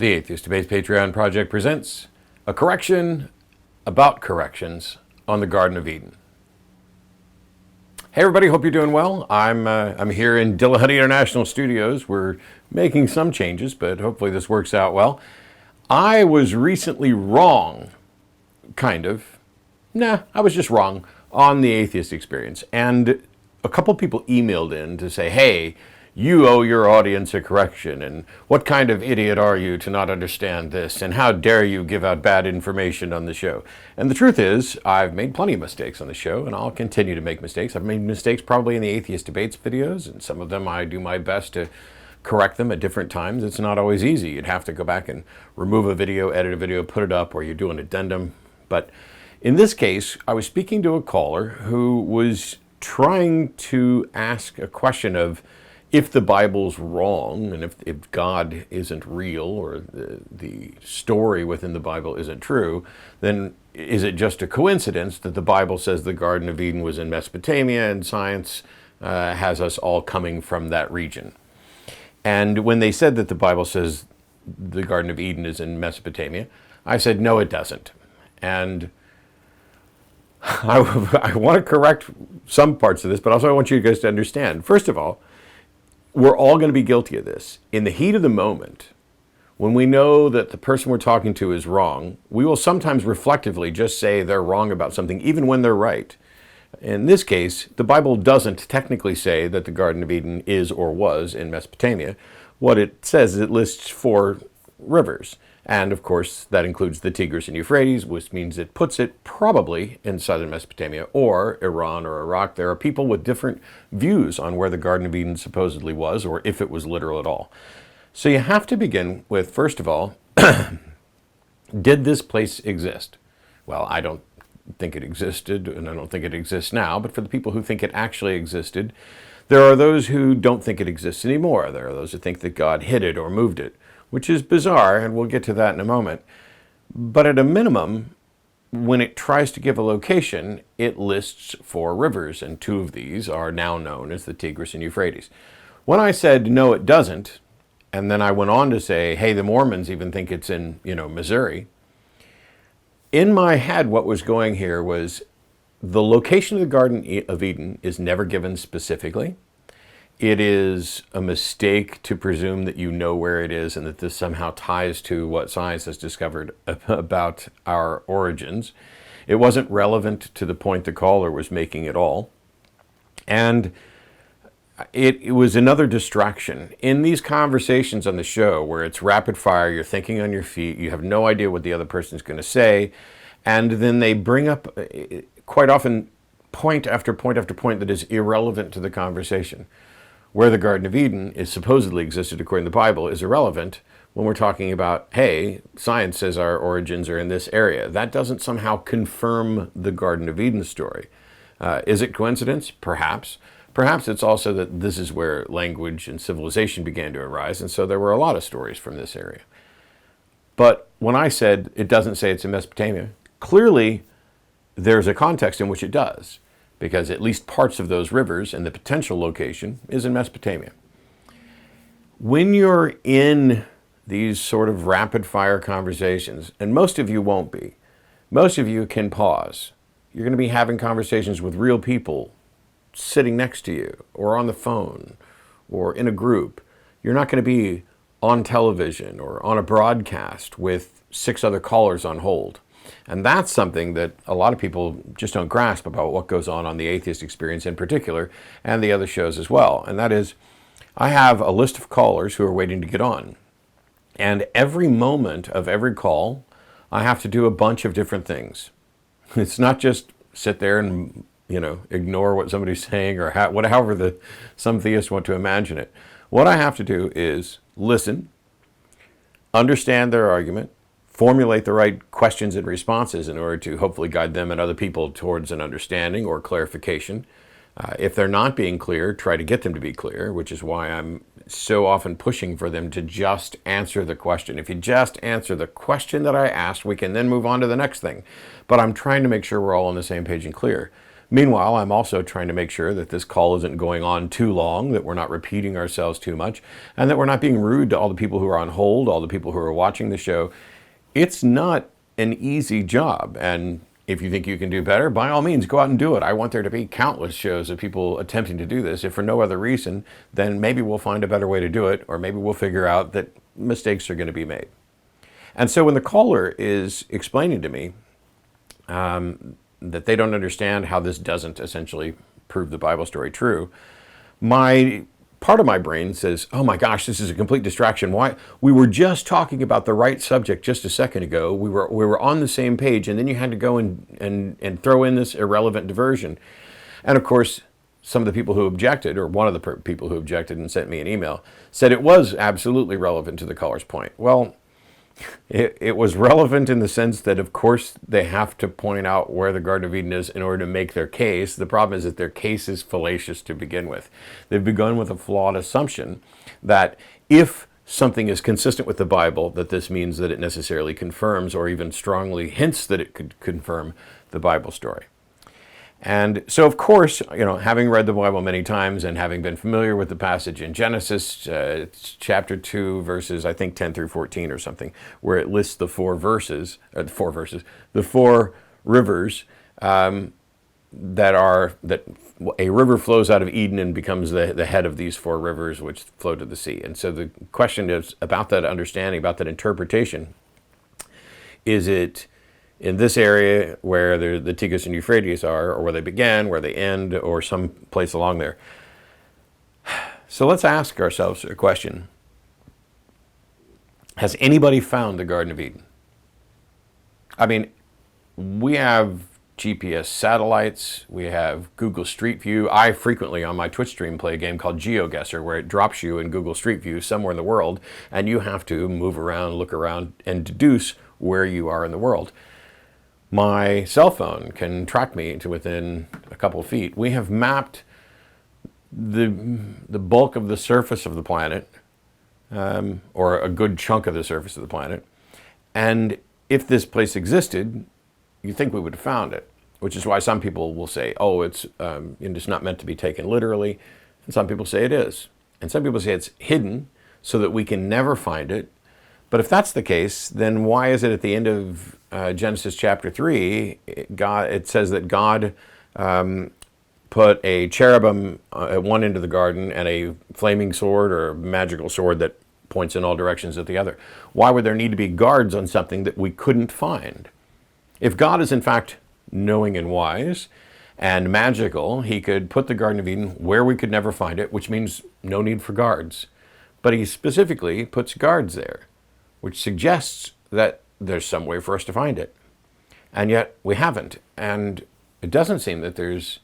The Atheist Debates Patreon Project presents a correction about corrections on the Garden of Eden. Hey everybody, hope you're doing well. I'm here in Dillahunty International Studios. We're making some changes, but hopefully this works out well. I was recently wrong, kind of. I was just wrong on the atheist experience. And a couple people emailed in to say, hey, you owe your audience a correction, and what kind of idiot are you to not understand this, and how dare you give out bad information on the show? And the truth is, I've made plenty of mistakes on the show, and I'll continue to make mistakes. I've made mistakes probably in the Atheist Debates videos, and some of them I do my best to correct them at different times. It's not always easy. You'd have to go back and remove a video, edit a video, put it up, or you do an addendum. But in this case, I was speaking to a caller who was trying to ask a question of, if the Bible's wrong, and if God isn't real, or the story within the Bible isn't true, then is it just a coincidence that the Bible says the Garden of Eden was in Mesopotamia, and science has us all coming from that region? And when they said that the Bible says the Garden of Eden is in Mesopotamia, I said, no, it doesn't. And I want to correct some parts of this, but also I want you guys to understand. First of all, we're all going to be guilty of this. In the heat of the moment, when we know that the person we're talking to is wrong, we will sometimes reflectively just say they're wrong about something, even when they're right. In this case, the Bible doesn't technically say that the Garden of Eden is or was in Mesopotamia. What it says is it lists 4 rivers. And of course, that includes the Tigris and Euphrates, which means it puts it probably in southern Mesopotamia or Iran or Iraq. There are people with different views on where the Garden of Eden supposedly was, or if it was literal at all. So you have to begin with, first of all, did this place exist? Well, I don't think it existed, and I don't think it exists now, but for the people who think it actually existed, there are those who don't think it exists anymore. There are those who think that God hid it or moved it, which is bizarre, and we'll get to that in a moment. But at a minimum, when it tries to give a location, it lists 4 rivers, and 2 of these are now known as the Tigris and Euphrates. When I said, no, it doesn't, and then I went on to say, hey, the Mormons even think it's in, Missouri, in my head what was going here was the location of the Garden of Eden is never given specifically. It is a mistake to presume that you know where it is and that this somehow ties to what science has discovered about our origins. It wasn't relevant to the point the caller was making at all. And it was another distraction. In these conversations on the show where it's rapid fire, you're thinking on your feet, you have no idea what the other person's going to say, and then they bring up, quite often, point after point after point that is irrelevant to the conversation. Where the Garden of Eden is supposedly existed according to the Bible is irrelevant when we're talking about, hey, science says our origins are in this area. That doesn't somehow confirm the Garden of Eden story. Is it coincidence? Perhaps. Perhaps it's also that this is where language and civilization began to arise, and so there were a lot of stories from this area. But when I said it doesn't say it's in Mesopotamia, clearly there's a context in which it does, because at least parts of those rivers and the potential location is in Mesopotamia. When you're in these sort of rapid-fire conversations, and most of you won't be, most of you can pause. You're going to be having conversations with real people sitting next to you, or on the phone, or in a group. You're not going to be on television or on a broadcast with 6 other callers on hold. And that's something that a lot of people just don't grasp about what goes on the Atheist Experience in particular, and the other shows as well. And that is, I have a list of callers who are waiting to get on. And every moment of every call, I have to do a bunch of different things. It's not just sit there and, ignore what somebody's saying, or however some theists want to imagine it. What I have to do is listen, understand their argument, formulate the right questions and responses in order to hopefully guide them and other people towards an understanding or clarification. If they're not being clear, try to get them to be clear, which is why I'm so often pushing for them to just answer the question. If you just answer the question that I asked, we can then move on to the next thing. But I'm trying to make sure we're all on the same page and clear. Meanwhile, I'm also trying to make sure that this call isn't going on too long, that we're not repeating ourselves too much, and that we're not being rude to all the people who are on hold, all the people who are watching the show. It's not an easy job, and if you think you can do better, by all means, go out and do it. I want there to be countless shows of people attempting to do this. If for no other reason, then maybe we'll find a better way to do it, or maybe we'll figure out that mistakes are going to be made. And so when the caller is explaining to me that they don't understand how this doesn't essentially prove the Bible story true, my part of my brain says, oh my gosh, this is a complete distraction. Why? We were just talking about the right subject just a second ago. We were on the same page, and then you had to go and throw in this irrelevant diversion. And of course, some of the people who objected, or one of the people who objected and sent me an email, said it was absolutely relevant to the caller's point. Well, it was relevant in the sense that, of course, they have to point out where the Garden of Eden is in order to make their case. The problem is that their case is fallacious to begin with. They've begun with a flawed assumption that if something is consistent with the Bible, that this means that it necessarily confirms or even strongly hints that it could confirm the Bible story. And so, of course, having read the Bible many times and having been familiar with the passage in Genesis, chapter 2, verses, I think 10 through 14 or something, where it lists the four rivers that a river flows out of Eden and becomes the head of these four rivers which flow to the sea. And so the question is about that understanding, about that interpretation. Is it in this area where the Tigris and Euphrates are, or where they began, where they end, or some place along there? So let's ask ourselves a question. Has anybody found the Garden of Eden? I mean, we have GPS satellites, we have Google Street View. I frequently on my Twitch stream play a game called GeoGuessr, where it drops you in Google Street View somewhere in the world, and you have to move around, look around, and deduce where you are in the world. My cell phone can track me to within a couple of feet. We have mapped the bulk of the surface of the planet, or a good chunk of the surface of the planet. And if this place existed, you'd think we would have found it, which is why some people will say, oh, it's not meant to be taken literally. And some people say it is. And some people say it's hidden so that we can never find it. But if that's the case, then why is it at the end of Genesis chapter 3, it says that God put a cherubim at one end of the garden and a flaming sword or a magical sword that points in all directions at the other? Why would there need to be guards on something that we couldn't find? If God is in fact knowing and wise and magical, he could put the Garden of Eden where we could never find it, which means no need for guards. But he specifically puts guards there, which suggests that there's some way for us to find it. And yet we haven't. And it doesn't seem that there's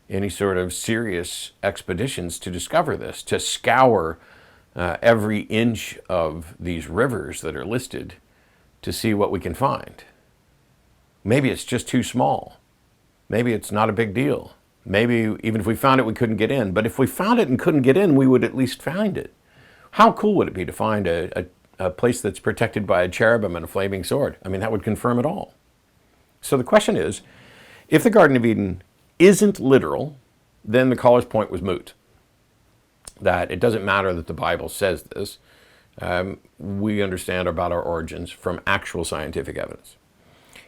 any sort of serious expeditions to discover this, to scour every inch of these rivers that are listed to see what we can find. Maybe it's just too small. Maybe it's not a big deal. Maybe even if we found it, we couldn't get in. But if we found it and couldn't get in, we would at least find it. How cool would it be to find a place that's protected by a cherubim and a flaming sword? I mean, that would confirm it all. So the question is, if the Garden of Eden isn't literal, then the caller's point was moot. That it doesn't matter that the Bible says this. We understand about our origins from actual scientific evidence.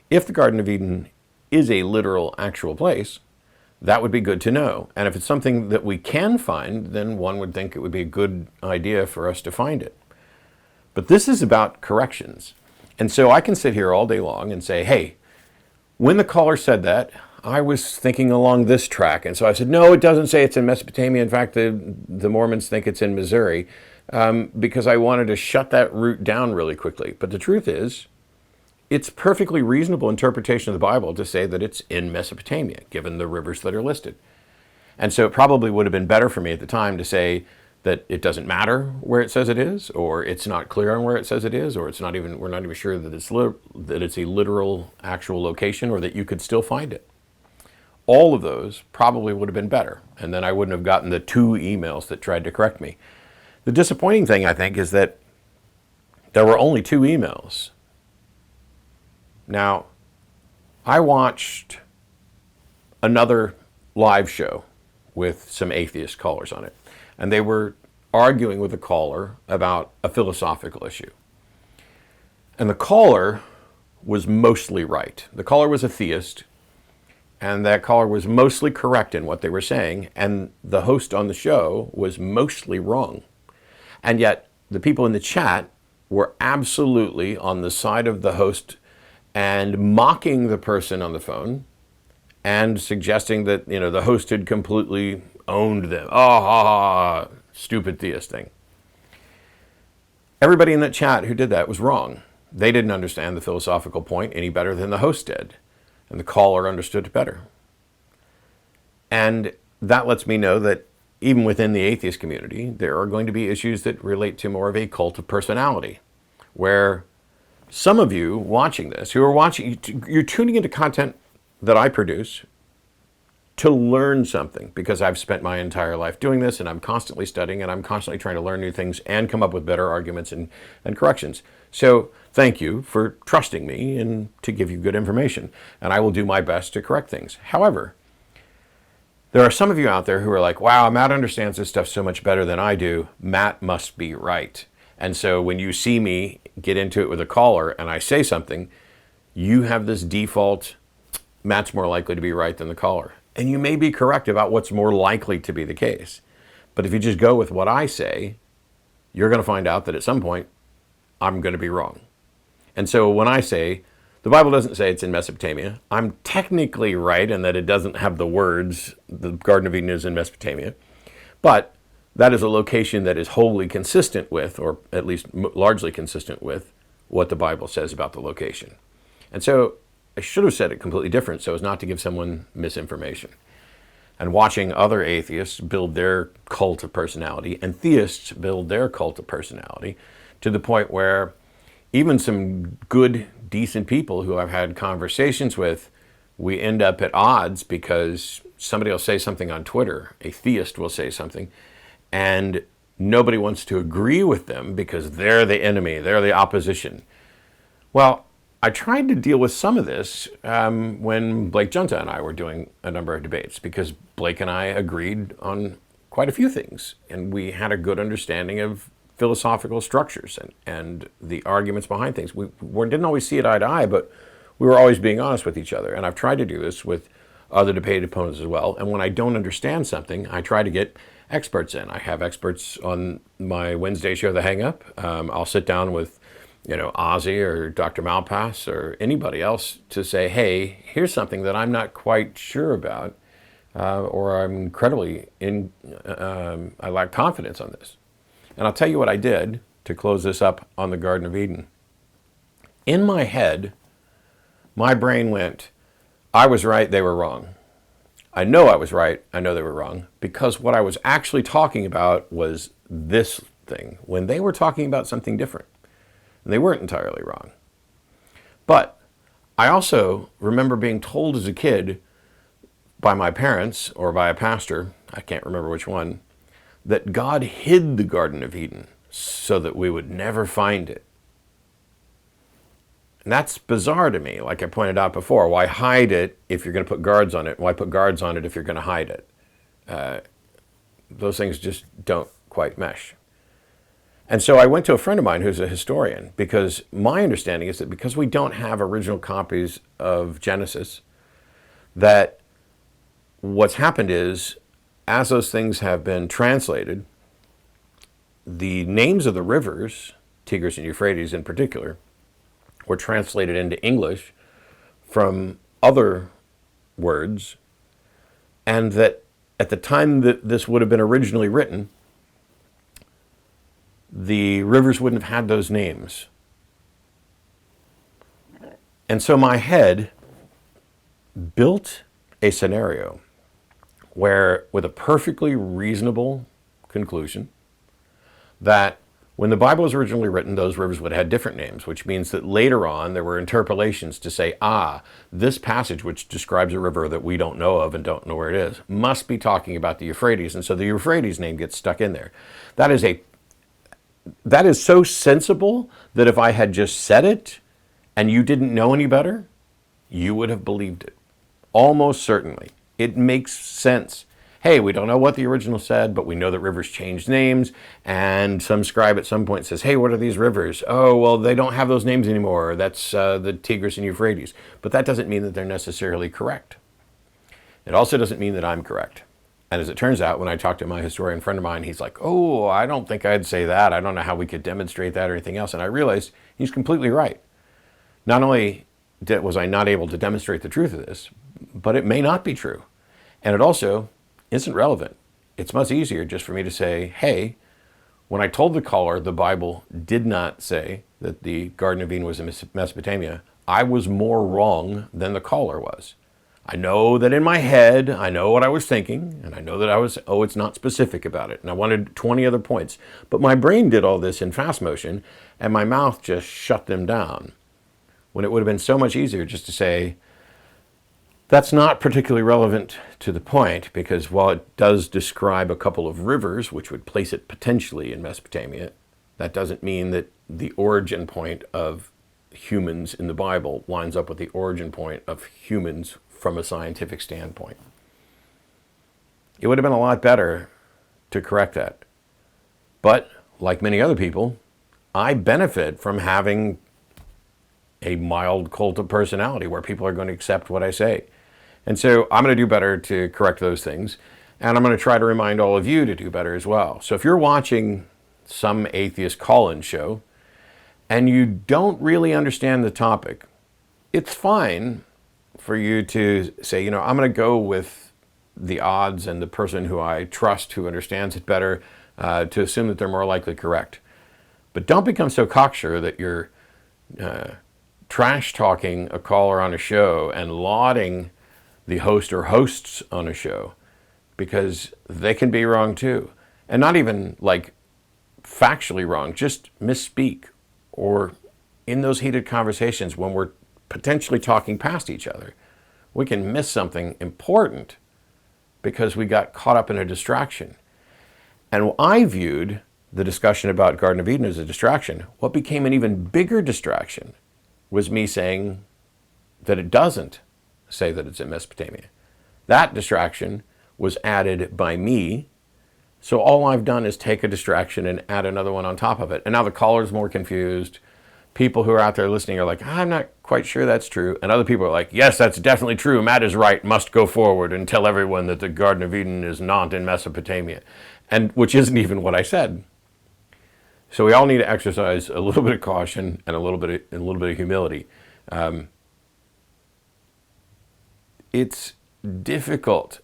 If the Garden of Eden is a literal, actual place, that would be good to know. And if it's something that we can find, then one would think it would be a good idea for us to find it. But this is about corrections. And so I can sit here all day long and say, hey, when the caller said that, I was thinking along this track. And so I said, no, it doesn't say it's in Mesopotamia. In fact, the Mormons think it's in Missouri, because I wanted to shut that route down really quickly. But the truth is, it's perfectly reasonable interpretation of the Bible to say that it's in Mesopotamia, given the rivers that are listed. And so it probably would have been better for me at the time to say that it doesn't matter where it says it is, or it's not clear on where it says it is, or we're not even sure that it's a literal, actual location, or that you could still find it. All of those probably would have been better, and then I wouldn't have gotten the 2 emails that tried to correct me. The disappointing thing, I think, is that there were only 2 emails. Now, I watched another live show with some atheist callers on it. And they were arguing with a caller about a philosophical issue. And the caller was mostly right. The caller was a theist, and that caller was mostly correct in what they were saying, and the host on the show was mostly wrong. And yet, the people in the chat were absolutely on the side of the host and mocking the person on the phone and suggesting that, the host had completely owned them. Oh, stupid theist thing. Everybody in that chat who did that was wrong. They didn't understand the philosophical point any better than the host did, and the caller understood it better. And that lets me know that even within the atheist community, there are going to be issues that relate to more of a cult of personality, where some of you watching this, who are watching, you're tuning into content that I produce to learn something, because I've spent my entire life doing this, and I'm constantly studying, and I'm constantly trying to learn new things and come up with better arguments and corrections. So thank you for trusting me and to give you good information, and I will do my best to correct things. However, there are some of you out there who are like, wow, Matt understands this stuff so much better than I do. Matt must be right. And so when you see me get into it with a caller and I say something, you have this default, Matt's more likely to be right than the caller. And you may be correct about what's more likely to be the case. But if you just go with what I say, you're going to find out that at some point, I'm going to be wrong. And so when I say, the Bible doesn't say it's in Mesopotamia, I'm technically right in that it doesn't have the words, the Garden of Eden is in Mesopotamia. But that is a location that is wholly consistent with, or at least largely consistent with, what the Bible says about the location. And so I should have said it completely different so as not to give someone misinformation. And watching other atheists build their cult of personality and theists build their cult of personality to the point where even some good, decent people who I've had conversations with, we end up at odds because somebody will say something on Twitter, a theist will say something, and nobody wants to agree with them because they're the enemy, they're the opposition. Well, I tried to deal with some of this when Blake Junta and I were doing a number of debates, because Blake and I agreed on quite a few things, and we had a good understanding of philosophical structures and the arguments behind things. We didn't always see it eye to eye, but we were always being honest with each other. And I've tried to do this with other debate opponents as well. And when I don't understand something, I try to get experts in. I have experts on my Wednesday show, The Hang Up. I'll sit down with Ozzy or Dr. Malpass or anybody else to say, hey, here's something that I'm not quite sure about, or I'm incredibly I lack confidence on this. And I'll tell you what I did to close this up on the Garden of Eden. In my head, my brain went, I was right, they were wrong. I know I was right, I know they were wrong, because what I was actually talking about was this thing, when they were talking about something different. And they weren't entirely wrong. But I also remember being told as a kid by my parents or by a pastor, I can't remember which one, that God hid the Garden of Eden so that we would never find it. And that's bizarre to me, like I pointed out before. Why hide it if you're going to put guards on it? Why put guards on it if you're going to hide it? Those things just don't quite mesh. And so I went to a friend of mine who's a historian, because my understanding is that because we don't have original copies of Genesis, that what's happened is, as those things have been translated, the names of the rivers, Tigris and Euphrates in particular, were translated into English from other words, and that at the time that this would have been originally written, the rivers wouldn't have had those names. And so my head built a scenario where, with a perfectly reasonable conclusion, that when the Bible was originally written, those rivers would have had different names, which means that later on there were interpolations to say, this passage which describes a river that we don't know of and don't know where it is, must be talking about the Euphrates, and so the Euphrates name gets stuck in there. That is so sensible that if I had just said it and you didn't know any better, you would have believed it. Almost certainly. It makes sense. Hey, we don't know what the original said, but we know that rivers changed names, and some scribe at some point says, hey, what are these rivers? Oh, well, they don't have those names anymore. That's the Tigris and Euphrates. But that doesn't mean that they're necessarily correct. It also doesn't mean that I'm correct. And as it turns out, when I talked to my historian friend of mine, he's like, oh, I don't think I'd say that. I don't know how we could demonstrate that or anything else. And I realized he's completely right. Not only was I not able to demonstrate the truth of this, but it may not be true. And it also isn't relevant. It's much easier just for me to say, hey, when I told the caller the Bible did not say that the Garden of Eden was in Mesopotamia, I was more wrong than the caller was. I know that in my head, I know what I was thinking, and I know that it's not specific about it. And I wanted 20 other points. But my brain did all this in fast motion, and my mouth just shut them down. When it would have been so much easier just to say, that's not particularly relevant to the point, because while it does describe a couple of rivers, which would place it potentially in Mesopotamia, that doesn't mean that the origin point of humans in the Bible lines up with the origin point of humans from a scientific standpoint. It would have been a lot better to correct that. But like many other people, I benefit from having a mild cult of personality where people are going to accept what I say. And so I'm going to do better to correct those things. And I'm going to try to remind all of you to do better as well. So if you're watching some atheist call-in show and you don't really understand the topic, it's fine for you to say, I'm going to go with the odds and the person who I trust, who understands it better, to assume that they're more likely correct. But don't become so cocksure that you're trash talking a caller on a show and lauding the host or hosts on a show, because they can be wrong too. And not even like factually wrong, just misspeak, or in those heated conversations when we're potentially talking past each other, we can miss something important because we got caught up in a distraction. And I viewed the discussion about Garden of Eden as a distraction. What became an even bigger distraction was me saying that it doesn't say that it's in Mesopotamia. That distraction was added by me. So all I've done is take a distraction and add another one on top of it. And now the caller's more confused. People who are out there listening are like, I'm not quite sure that's true. And other people are like, yes, that's definitely true. Matt is right. Must go forward and tell everyone that the Garden of Eden is not in Mesopotamia. And which isn't even what I said. So we all need to exercise a little bit of caution and a little bit of humility. It's difficult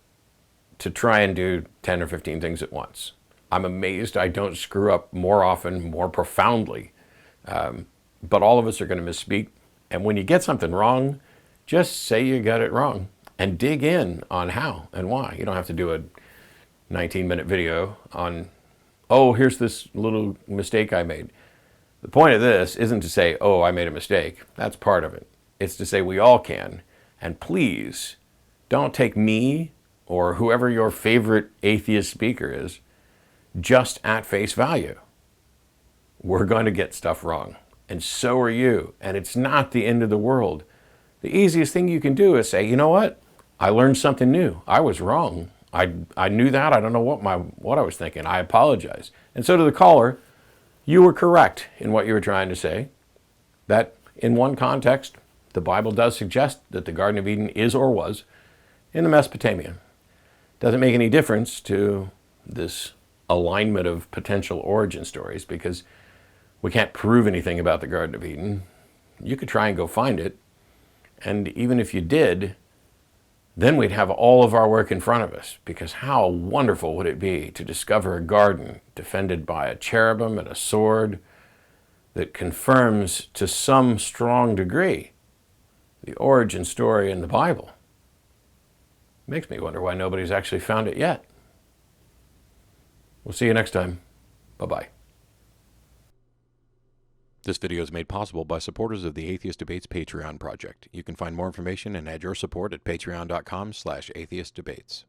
to try and do 10 or 15 things at once. I'm amazed I don't screw up more often, more profoundly. But all of us are going to misspeak. And when you get something wrong, just say you got it wrong and dig in on how and why. You don't have to do a 19-minute video on, oh, here's this little mistake I made. The point of this isn't to say, oh, I made a mistake. That's part of it. It's to say we all can. And please don't take me or whoever your favorite atheist speaker is just at face value. We're going to get stuff wrong. And so are you. And it's not the end of the world. The easiest thing you can do is say, you know what? I learned something new. I was wrong. I knew that. I don't know what I was thinking. I apologize. And so to the caller, you were correct in what you were trying to say. That in one context, the Bible does suggest that the Garden of Eden is or was in the Mesopotamia. Doesn't make any difference to this alignment of potential origin stories, because we can't prove anything about the Garden of Eden. You could try and go find it. And even if you did, then we'd have all of our work in front of us, because how wonderful would it be to discover a garden defended by a cherubim and a sword that confirms to some strong degree the origin story in the Bible. Makes me wonder why nobody's actually found it yet. We'll see you next time. Bye-bye. This video is made possible by supporters of the Atheist Debates Patreon project. You can find more information and add your support at patreon.com/atheistdebates.